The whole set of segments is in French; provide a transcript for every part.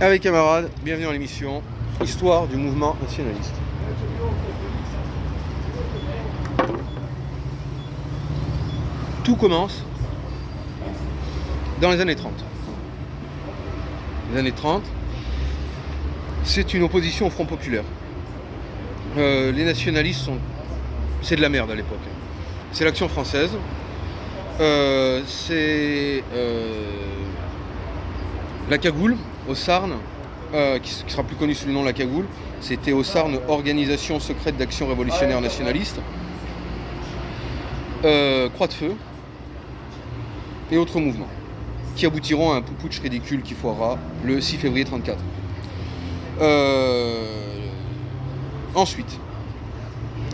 Avec camarades, bienvenue dans l'émission Histoire du mouvement nationaliste. Tout commence dans les années 30. Les années 30, c'est une opposition au Front populaire. Les nationalistes c'est de la merde à l'époque. C'est l'Action française. C'est la Cagoule au Sarn, qui sera plus connue sous le nom de la Cagoule. C'était au Sarn, Organisation secrète d'action révolutionnaire nationaliste. Croix de feu et autres mouvements qui aboutiront à un putsch ridicule qui foirera le 6 février 1934. Ensuite,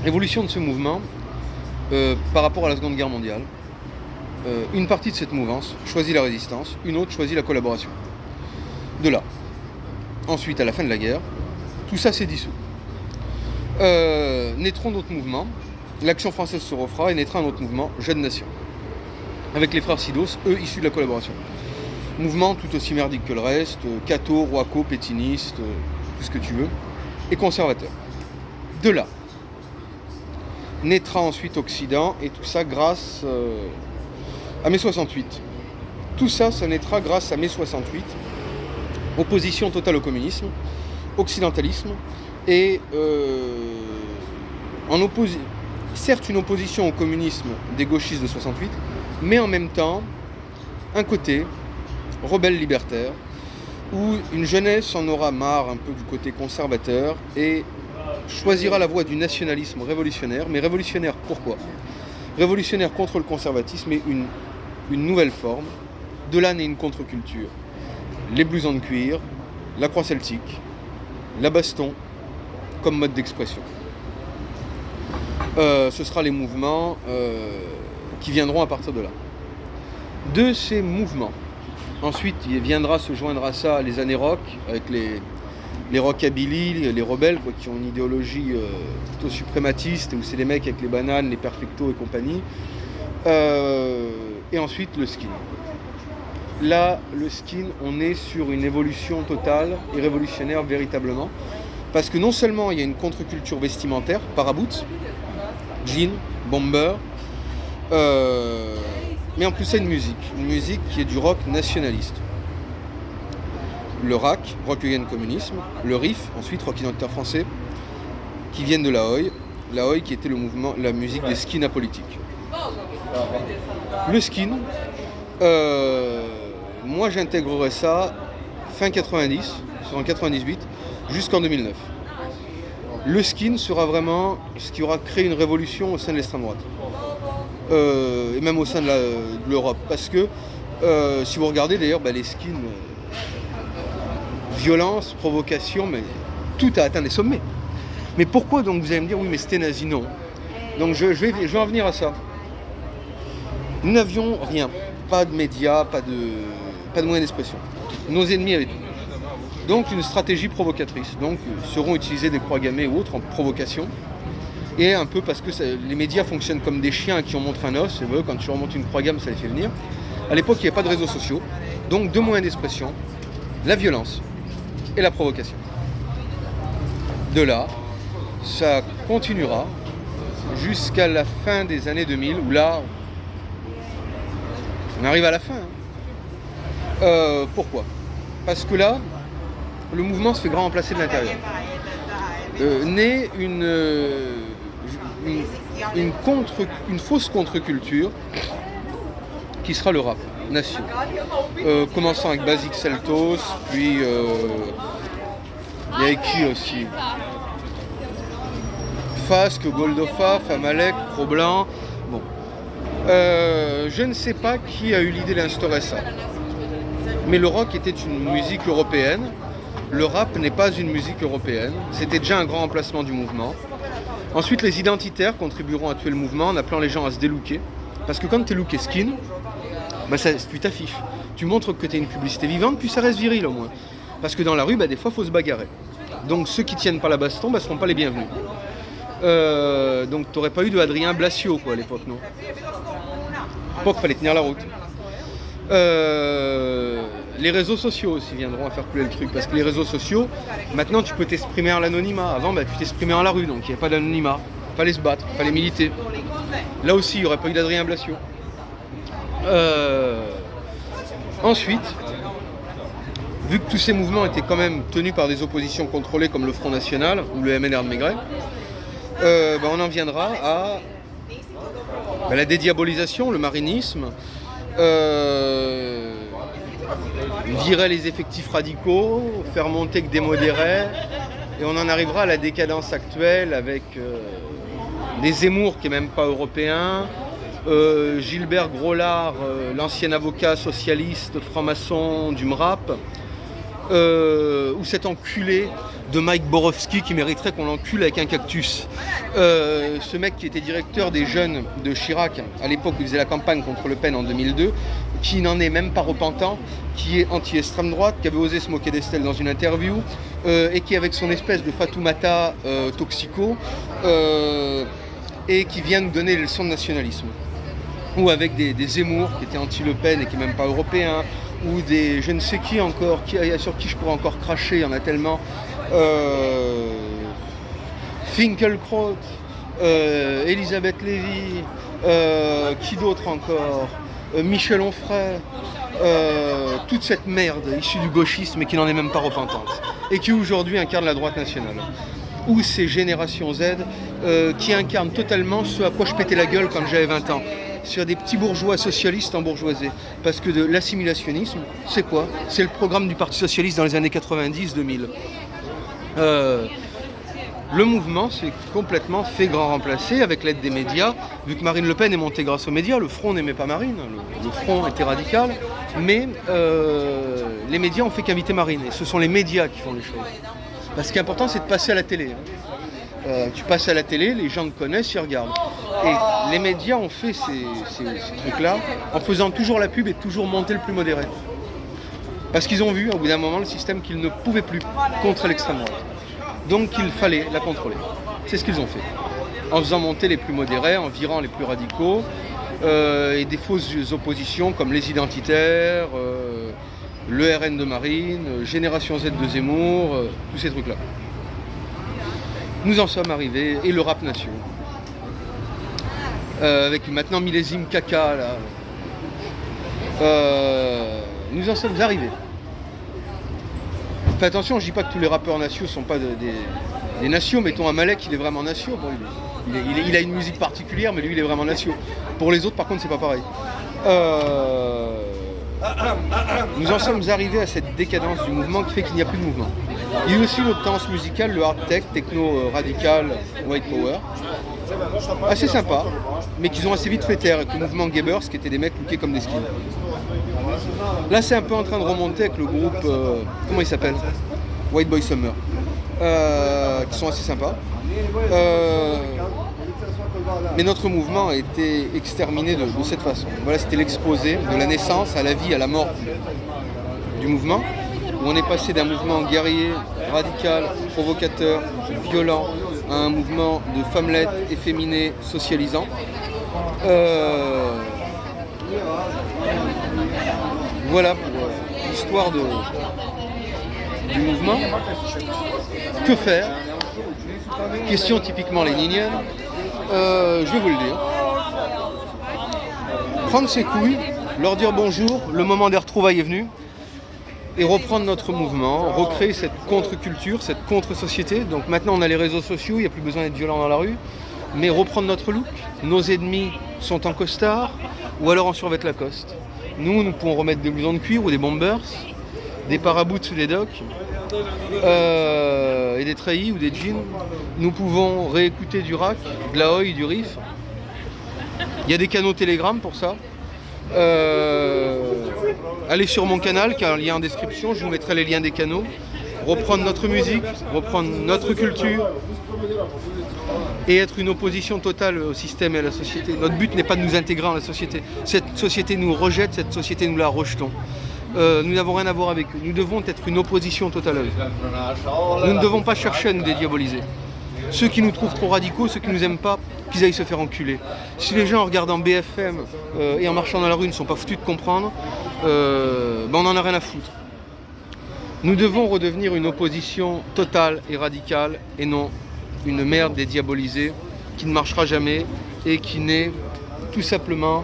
l'évolution de ce mouvement par rapport à la Seconde Guerre mondiale. Une partie de cette mouvance choisit la résistance, une autre choisit la collaboration. De là, ensuite à la fin de la guerre, tout ça s'est dissous. Naîtront d'autres mouvements, l'Action française se refera et naîtra un autre mouvement, Jeunes Nations, avec les frères Sidos, eux issus de la collaboration. Mouvement tout aussi merdique que le reste, catho, roico, pétiniste, tout ce que tu veux, et conservateur. De là, naîtra ensuite Occident, et tout ça grâce à mai 68. Tout ça, ça naîtra grâce à mai 68, opposition totale au communisme, occidentalisme, et certes une opposition au communisme des gauchistes de 68, mais en même temps, un côté rebelle libertaire, où une jeunesse en aura marre un peu du côté conservateur et choisira la voie du nationalisme révolutionnaire. Mais révolutionnaire pourquoi ? Révolutionnaire contre le conservatisme et une nouvelle forme. De là naît une contre-culture. Les blousons de cuir, la croix celtique, la baston comme mode d'expression. Ce sera les mouvements qui viendront à partir de là. De ces mouvements, ensuite il viendra se joindre à ça les années rock, avec les rockabilly, les rebelles quoi, qui ont une idéologie plutôt suprématiste, où c'est les mecs avec les bananes, les perfectos et compagnie. Et ensuite le skin. Là, le skin, on est sur une évolution totale et révolutionnaire véritablement. Parce que non seulement il y a une contre-culture vestimentaire, paraboot, jean, bomber, mais en plus c'est une musique qui est du rock nationaliste. Le RAC, Rock Against Communisme, le RIF, ensuite Rock Identitaire Français, qui viennent de la Oi qui était le mouvement, la musique des skins apolitiques. Le skin, moi j'intégrerais ça fin 90, en 98, jusqu'en 2009. Le skin sera vraiment ce qui aura créé une révolution au sein de l'extrême droite. Et même au sein de l'Europe. Parce que, si vous regardez d'ailleurs, les skins, violence, provocation, mais tout a atteint des sommets. Mais pourquoi donc vous allez me dire, oui mais c'était nazi, non. Donc je vais en venir à ça. Nous n'avions rien, pas de médias, pas de moyens d'expression. Nos ennemis avaient tout. Donc une stratégie provocatrice. Donc seront utilisés des croix gammées ou autres en provocation. Et un peu parce que les médias fonctionnent comme des chiens qui ont montré un os. Et voilà, quand tu remontes une croix gamme, ça les fait venir. À l'époque, il n'y avait pas de réseaux sociaux. Donc deux moyens d'expression, la violence et la provocation. De là, ça continuera jusqu'à la fin des années 2000, où là, on arrive à la fin. Pourquoi ? Parce que là, le mouvement se fait grand remplacer de l'intérieur. Naît une fausse contre-culture qui sera le rap nation. Commençant avec Basic Seltos, puis il y a qui aussi ? Fasque, Goldofa, Famalek, Cro-Blanc. Bon. Je ne sais pas qui a eu l'idée d'instaurer ça. Mais le rock était une musique européenne. Le rap n'est pas une musique européenne. C'était déjà un grand emplacement du mouvement. Ensuite, les identitaires contribueront à tuer le mouvement en appelant les gens à se délooker. Parce que quand tu es looké skin, tu t'affiches. Tu montres que tu es une publicité vivante, puis ça reste viril au moins. Parce que dans la rue, des fois, il faut se bagarrer. Donc ceux qui tiennent pas la baston ne seront pas les bienvenus. Donc tu n'aurais pas eu de Adrien Blassiot à l'époque, non ? À l'époque, il fallait tenir la route. Les réseaux sociaux aussi viendront à faire couler le truc, parce que les réseaux sociaux, maintenant tu peux t'exprimer en l'anonymat. Avant, tu t'exprimais en la rue, donc il n'y avait pas d'anonymat. Fallait se battre, fallait militer. Là aussi, il n'y aurait pas eu d'Adrien Blassiot. Ensuite, vu que tous ces mouvements étaient quand même tenus par des oppositions contrôlées comme le Front National ou le MNR de Maigret, on en viendra à la dédiabolisation, le marinisme, virer les effectifs radicaux, faire monter que des modérés, et on en arrivera à la décadence actuelle avec des Zemmour qui n'est même pas européen, Gilbert Grollard, l'ancien avocat socialiste franc-maçon du MRAP, ou cet enculé de Mike Borowski qui mériterait qu'on l'encule avec un cactus. Ce mec qui était directeur des jeunes de Chirac à l'époque où il faisait la campagne contre Le Pen en 2002, qui n'en est même pas repentant, qui est anti-extrême droite, qui avait osé se moquer d'Estelle dans une interview, et qui avec son espèce de Fatoumata toxico, et qui vient nous donner des leçons de nationalisme. Ou avec des Zemmour qui étaient anti-Le Pen et qui n'est même pas européen, ou des je ne sais qui encore, sur qui je pourrais encore cracher, il y en a tellement. Finkielkraut, Elisabeth Lévy, qui d'autre encore, Michel Onfray, toute cette merde issue du gauchisme et qui n'en est même pas repentante, et qui aujourd'hui incarne la droite nationale. Ou ces générations Z qui incarnent totalement ce à quoi je pétais la gueule quand j'avais 20 ans. Sur des petits bourgeois socialistes embourgeoisés. Parce que l'assimilationnisme, c'est quoi? C'est le programme du Parti Socialiste dans les années 90-2000. Le mouvement s'est complètement fait grand remplacer avec l'aide des médias. Vu que Marine Le Pen est montée grâce aux médias, le Front n'aimait pas Marine, le Front était radical, mais les médias ont fait qu'inviter Marine. Et ce sont les médias qui font les choses. Parce que l'important, c'est de passer à la télé. Tu passes à la télé, les gens te connaissent, ils regardent. Et les médias ont fait ces trucs-là en faisant toujours la pub et toujours monter le plus modéré. Parce qu'ils ont vu, au bout d'un moment, le système qu'ils ne pouvaient plus contre l'extrême droite. Donc il fallait la contrôler. C'est ce qu'ils ont fait. En faisant monter les plus modérés, en virant les plus radicaux, et des fausses oppositions comme les identitaires, le RN de Marine, Génération Z de Zemmour, tous ces trucs-là. Nous en sommes arrivés, et le rap nation. Avec maintenant millésime caca là. Nous en sommes arrivés. Fais attention, je dis pas que tous les rappeurs nationaux sont pas des nationaux. Mettons un Malek, il est vraiment national pour lui. Il a une musique particulière, mais lui il est vraiment national. Pour les autres par contre c'est pas pareil. Nous en sommes arrivés à cette décadence du mouvement qui fait qu'il n'y a plus de mouvement. Il y a aussi notre tendance musicale, le hard tech, techno radical, white power. Assez sympa, mais qu'ils ont assez vite fait taire avec le mouvement Gabbers qui étaient des mecs lookés comme des skins. Là c'est un peu en train de remonter avec le groupe, comment il s'appelle, White Boy Summer, qui sont assez sympas. Mais notre mouvement a été exterminé de cette façon. Voilà, c'était l'exposé de la naissance à la vie, à la mort du mouvement, où on est passé d'un mouvement guerrier, radical, provocateur, violent, à un mouvement de femmelettes efféminées, socialisant. Voilà pour l'histoire du mouvement. Que faire? Question typiquement léninienne. Je vais vous le dire. Prendre ses couilles, leur dire bonjour, le moment des retrouvailles est venu, et reprendre notre mouvement, recréer cette contre-culture, cette contre-société. Donc maintenant on a les réseaux sociaux, il n'y a plus besoin d'être violent dans la rue, mais reprendre notre look. Nos ennemis sont en costard, ou alors en survêt Lacoste. Nous pouvons remettre des blousons de cuir ou des bombers, des paraboots ou des docks, et des treillis ou des jeans. Nous pouvons réécouter du Rack, de la Oi, du Riff. Il y a des canaux Telegram pour ça. Allez sur mon canal, qui a un lien en description, je vous mettrai les liens des canaux. Reprendre notre musique, reprendre notre culture, et être une opposition totale au système et à la société. Notre but n'est pas de nous intégrer dans la société. Cette société nous rejette, cette société nous la rejetons. Nous n'avons rien à voir avec eux. Nous devons être une opposition totale à eux. Nous ne devons pas chercher à nous dédiaboliser. Ceux qui nous trouvent trop radicaux, ceux qui nous aiment pas, qu'ils aillent se faire enculer. Si les gens en regardant BFM et en marchant dans la rue ne sont pas foutus de comprendre, on n'en a rien à foutre. Nous devons redevenir une opposition totale et radicale et non une merde dédiabolisée qui ne marchera jamais et qui n'est tout simplement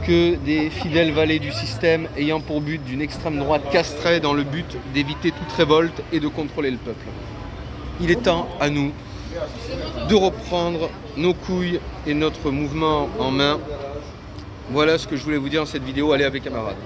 que des fidèles valets du système ayant pour but d'une extrême droite castrée dans le but d'éviter toute révolte et de contrôler le peuple. Il est temps à nous de reprendre nos couilles et notre mouvement en main. Voilà ce que je voulais vous dire dans cette vidéo. Allez avec camarades.